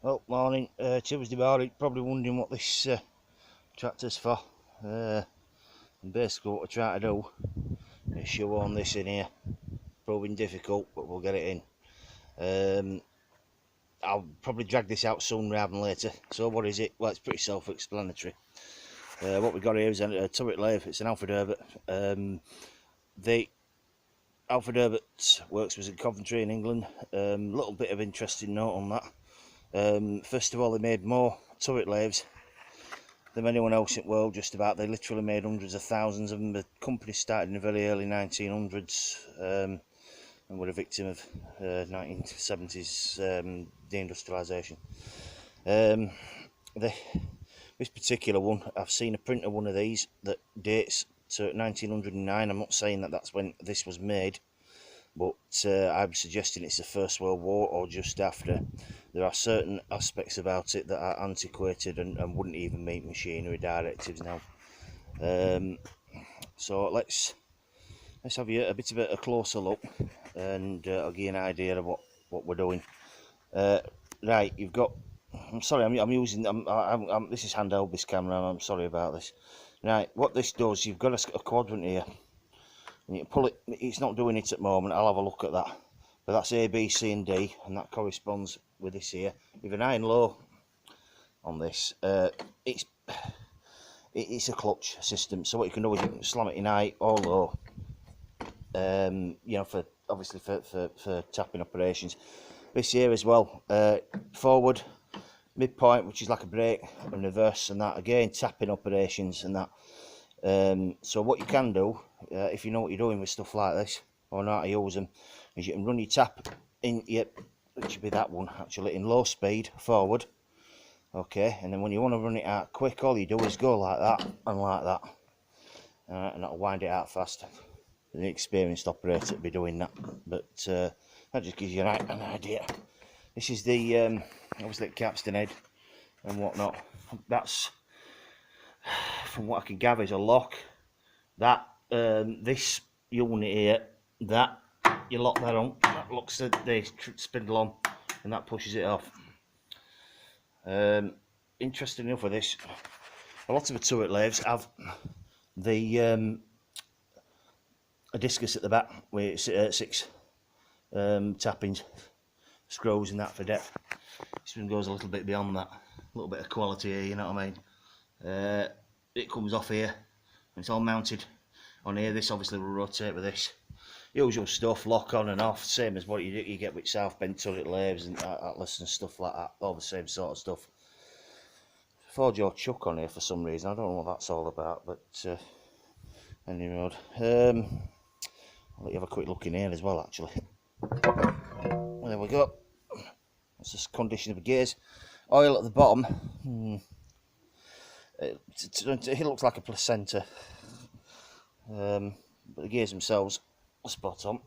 Well, morning, Tuesday morning. Probably wondering what this tractor's for. And basically what we're trying to do is show on this in here. Proving difficult, but we'll get it in. I'll probably drag this out soon rather than later. So what is it? Well, it's pretty self-explanatory. What we've got here is a turret lathe. It's an Alfred Herbert. The Alfred Herbert works was in Coventry in England. Little bit of interesting note on that. First of all, they made more turret lathes than anyone else in the world, just about. They literally made hundreds of thousands of them. The company started in the very early 1900s and were a victim of 1970s deindustrialisation. This particular one, I've seen a print of one of these that dates to 1909. I'm not saying that that's when this was made, but I'm suggesting it's the First World War or just after. There are certain aspects about it that are antiquated and wouldn't even meet machinery directives now. So let's have you a bit of a closer look, and I'll give you an idea of what we're doing. Right, you've got. I'm sorry, I'm using. This is handheld, this camera. I'm sorry about this. Right, what this does, you've got a quadrant here. And you pull it. It's not doing it at the moment. I'll have a look at that. But that's A, B, C, and D, and that corresponds with this here. With an high and low on this, it's a clutch system. So what you can do is you can slam it in high or low. You know, for obviously for tapping operations. This here as well, forward, midpoint, which is like a brake, and reverse, and that again tapping operations and that. So what you can do, if you know what you're doing with stuff like this, or know how to use them, is you can run your tap in, it should be that one actually, in low speed, forward, okay, and then when you want to run it out quick, all you do is go like that, and like that, and that'll wind it out fast. An experienced operator to be doing that, but that just gives you an idea. This is the, obviously capstan head and whatnot. That's, from what I can gather, is a lock. That this unit here, that you lock that on, that locks the spindle on, and that pushes it off. Interesting enough with this, a lot of the turret lathes have the a discus at the back with 6 tappings, screws and that for depth. This one goes a little bit beyond that, a little bit of quality here, you know what I mean. It comes off here, and it's all mounted on here. This obviously will rotate with this. Usual stuff, lock on and off, same as what you get with South Bend turret lathes and Atlas and stuff like that, all the same sort of stuff. 4-jaw chuck on here for some reason, I don't know what that's all about, but anyway, I'll let you have a quick look in here as well actually. Well, there we go. That's the condition of the gears. Oil at the bottom. It looks like a placenta, but the gears themselves are spot on.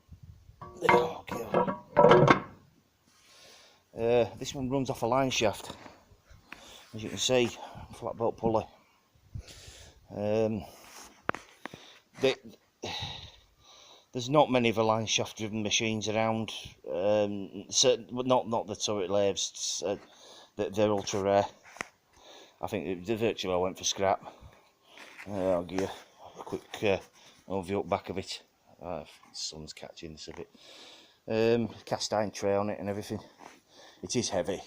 This one runs off a line shaft, as you can see, flat belt pulley. There's not many of the line shaft driven machines around, not the turret lathes. They're ultra rare. I think the virtually I went for scrap. I'll give you a quick overview up back of it. The sun's catching this a bit. Cast iron tray on it and everything. It is heavy.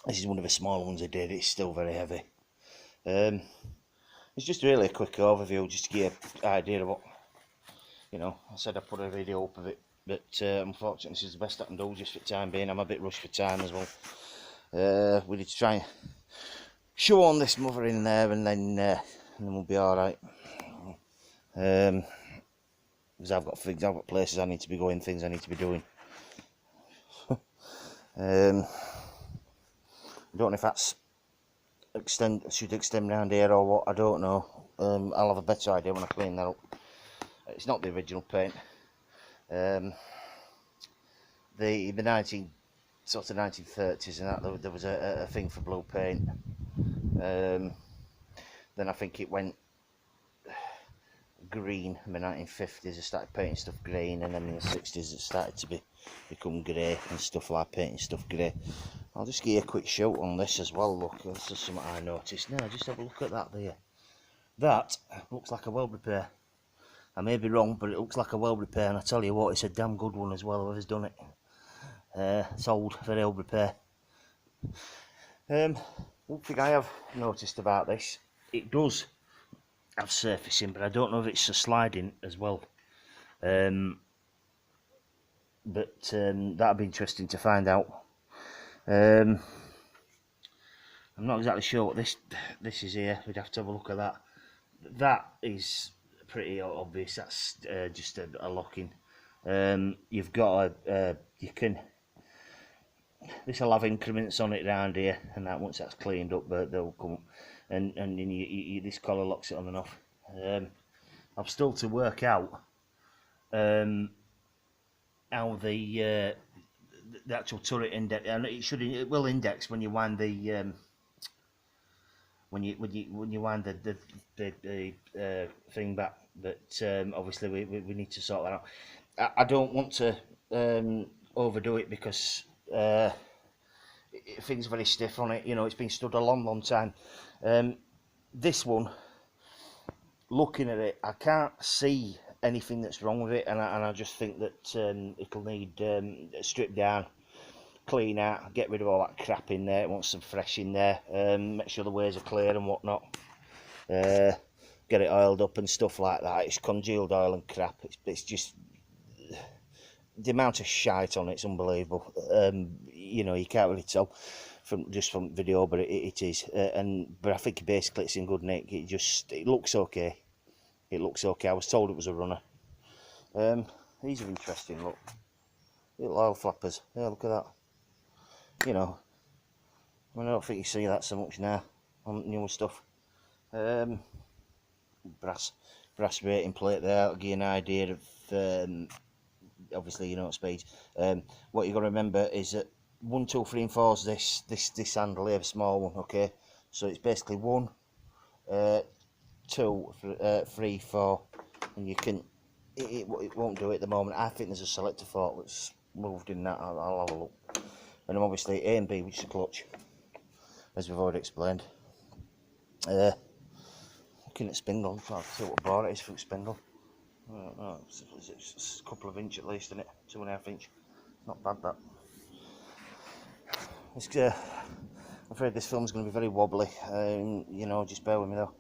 This is one of the smaller ones I did. It's still very heavy. It's just really a quick overview, just to give you an idea of what, you know. I said I'd put a video up of it, but unfortunately this is the best I can do just for the time being. I'm a bit rushed for time as well. We need to try and show on this mother in there, and then we'll be all right. Because I've got places I need to be going, things I need to be doing. I don't know if that's should extend round here or what. I don't know. I'll have a better idea when I clean that up. It's not the original paint. The 1930s and that, there was a thing for blue paint. Then I think it went green in the 1950s. They started painting stuff green, and then in the 60s it started to become grey and stuff like painting stuff grey. I'll just give you a quick shout on this as well. Look, this is something I noticed. Now, just have a look at that there. That looks like a weld repair. I may be wrong, but it looks like a weld repair, and I tell you what, it's a damn good one as well, whoever's done it. It's old for weld repair. One thing I have noticed about this, it does have surfacing, but I don't know if it's a sliding as well. But that'd be interesting to find out. I'm not exactly sure what this is here. We'd have to have a look at that. That is pretty obvious. That's just a locking. You've got you can. This will have increments on it round here, and that once that's cleaned up, they'll come, and then this collar locks it on and off. I'm still to work out how the actual turret index, and it will index when you wind the when you wind the thing back. But obviously we need to sort that out. I don't want to overdo it because things are very stiff on it. You know, it's been stood a long time. This one, looking at it, I can't see anything that's wrong with it, and I just think that it'll need stripped down, clean out, get rid of all that crap in there. It wants some fresh in there. Make sure the ways are clear and whatnot. Get it oiled up and stuff like that. It's congealed oil and crap. It's just the amount of shite on it's unbelievable. You know, you can't really tell from video, but it is. But I think basically it's in good nick. It looks okay. It looks okay. I was told it was a runner. These are interesting. Look, little oil flappers. Yeah, look at that. You know, I don't think you see that so much now on newer stuff. Brass rating plate there. That'll give you an idea of. Obviously, you know speeds. What you got to remember is that 1, 2, 3, and 4 is this handle here, a small one. Okay, so it's basically 1, 2, 3, 4, and you can. It won't do it at the moment. I think there's a selector fork that's moved in that. I'll have a look. And then obviously A and B, which is the clutch, as we've already explained. Looking at spindle, I'm trying to see what bar it is for spindle. No, it's a couple of inch at least, isn't it? 2.5 inch. Not bad, that. I'm afraid this film's going to be very wobbly. You know, just bear with me though.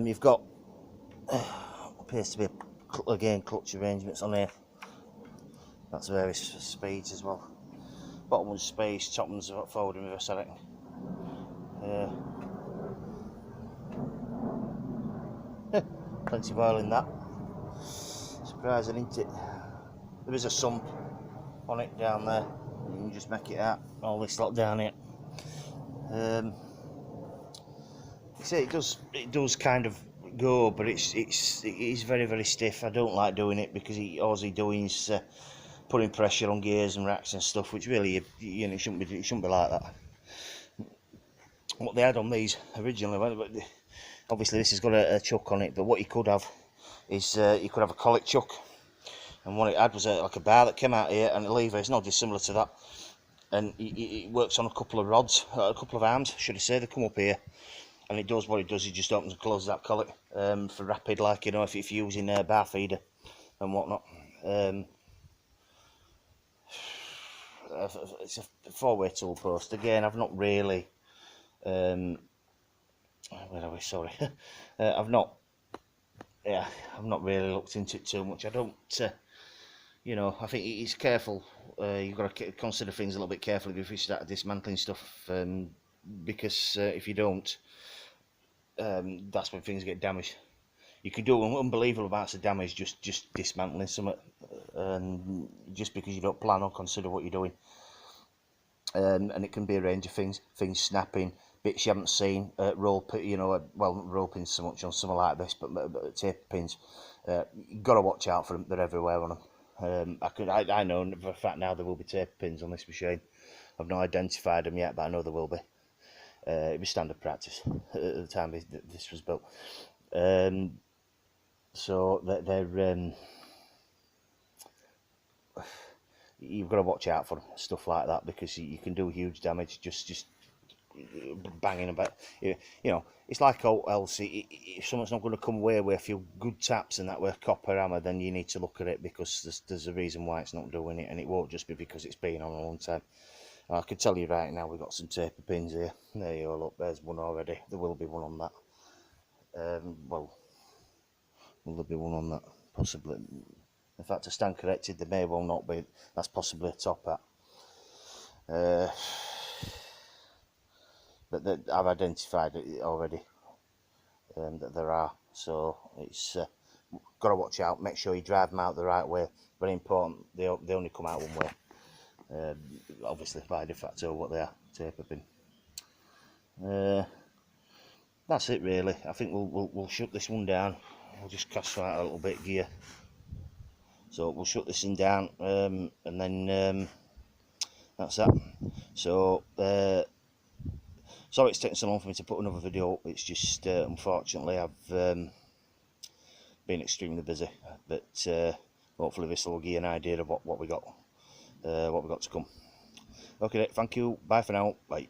You've got appears to be again clutch arrangements on here. That's various speeds as well. Bottom one's space, top one's forward and reverse, I reckon. Plenty of oil in that. Surprising, isn't it? There is a sump on it down there. You can just make it out. All this lot down here. You see, it does kind of go, but it is very, very stiff. I don't like doing it because all he's doing is putting pressure on gears and racks and stuff, which really, you know, it shouldn't be like that. What they had on these originally, obviously this has got a chuck on it, but what you could have is you could have a collet chuck, and what it had was like a bar that came out here and a lever. It's not dissimilar to that, and it works on a couple of rods, a couple of arms, should I say. They come up here, and it does what it does. It just opens and closes that collet for rapid, like, you know, if you're using a bar feeder and whatnot. It's a 4-way tool post. Again, I've not really. Where are we? Sorry, I've not really looked into it too much. I don't, you know, I think it's careful. You've got to consider things a little bit carefully before you start dismantling stuff, because if you don't, that's when things get damaged. You can do unbelievable amounts of damage just dismantling something, just because you don't plan or consider what you're doing. And it can be a range of things snapping, bits you haven't seen, roll pin, you know, well, not roll pins so much on something like this, but tape pins. You've got to watch out for them. They're everywhere on them. I know for a fact now there will be tape pins on this machine. I've not identified them yet, but I know there will be. It was standard practice at the time this was built. So they're you've got to watch out for stuff like that, because you can do huge damage just banging about. You know, it's like all else. If someone's not going to come away with a few good taps and that with a copper hammer, then you need to look at it, because there's a reason why it's not doing it, and it won't just be because it's been on a long time. I can tell you right now, we've got some taper pins here. There you go, look, there's one already. There will be one on that. Well, will there be one on that? Possibly. In fact, I stand corrected, there may well not be. That's possibly a top hat. But I've identified it already, that there are. So it's got to watch out. Make sure you drive them out the right way. Very important. They only come out one way. Obviously, by de facto, what they are, taper pin. That's it really. I think we'll shut this one down. We'll just cast out a little bit of gear. So we'll shut this thing down, and then that's that. So sorry it's taken so long for me to put another video up. It's just unfortunately I've been extremely busy, but hopefully this will give you an idea of what we got to come. Okay, thank you. Bye for now. Bye.